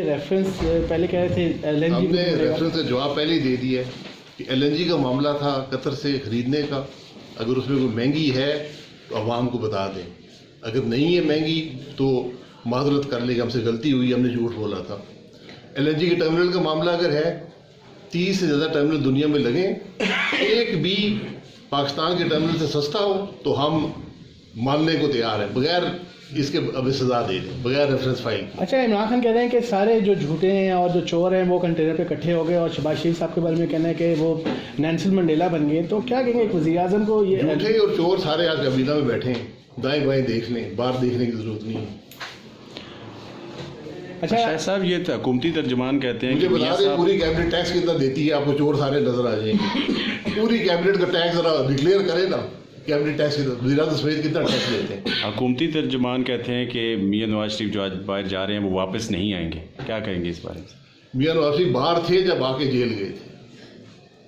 Reference पहले कह रहे थे LNG, हमने रेफरेंस का जवाब पहले ही दे दिया है कि LNG का मामला था कतर से खरीदने का। अगर उसमें कोई महंगी है तो आवाम को बता दें, अगर नहीं है महंगी तो माजरत कर लेगा, हमसे गलती हुई, हमने झूठ बोला था। LNG के टर्मिनल का मामला अगर है, 30 से ज़्यादा टर्मिनल दुनिया में लगे, एक भी पाकिस्तान के टर्मिनल से सस्ता हो तो हम मानने को तैयार है, बगैर इसके अभी सजा दे दें, बगैर रेफरेंस फाइल। अच्छा, इमरान खान कह रहे हैं कि सारे जो झूठे हैं और जो चोर हैं वो कंटेनर पे इकट्ठे हो गए, और शहबाज शरीफ साहब के बारे में कहना है कि वो नेल्सन मंडेला बन गए। तो क्या कहेंगे एक वज़ीर आज़म को? ये झूठे और चोर सारे आज काबीना में बैठे हैं, दाएं बाएं देख लें, बाहर देखने की जरूरत नहीं है। अच्छा शाह साहब, ये हुकूमती तर्जुमान कहते हैं मुझे कि बता दें पूरी कैबिनेट टैक्स कितना देती है, आपको चोर सारे नजर आ जाएंगे। पूरी कैबिनेट का टैक्स जरा डिक्लेयर करें ना, कैबिनेट टैक्स वज़ीर-ए-आज़म समेत कितना टैक्स देते हैं। हुकूमती तर्जुमान कहते हैं कि मियां नवाज शरीफ जो आज बाहर जा रहे हैं वो वापस नहीं आएंगे, क्या कहेंगे इस बारे में? मियां नवाज शरीफ बाहर थे जब आके जेल गए थे,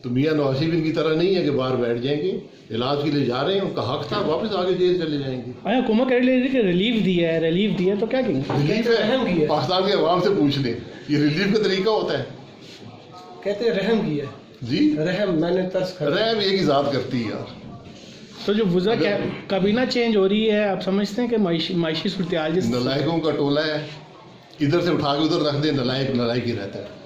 तो मियां नवाज शरीफ इनकी तरह नहीं है कि बाहर बैठ जाएंगे, इलाज के लिए जा रहे हैं, उनका हक था, वापस आगे जेल चले जाएंगे। अरे हुकूमत कह रही है कि रिलीफ दिया है, तो क्या कहेंगे? रिलीफ है, पाकिस्तान के अवाम से पूछ लें, ये रिलीफ का तरीका होता है? कहते हैं रहम किया जी, रहम, मैंने तरस कर रहम एक ही ज़ात करती है यार। तो जो वज़रा काबीना चेंज हो रही है, आप समझते हैं कि मायशी सूरत हाल जिस नलायकों का टोला है, इधर से उठा के उधर रख दे, नलायक नलायक ही रहता है।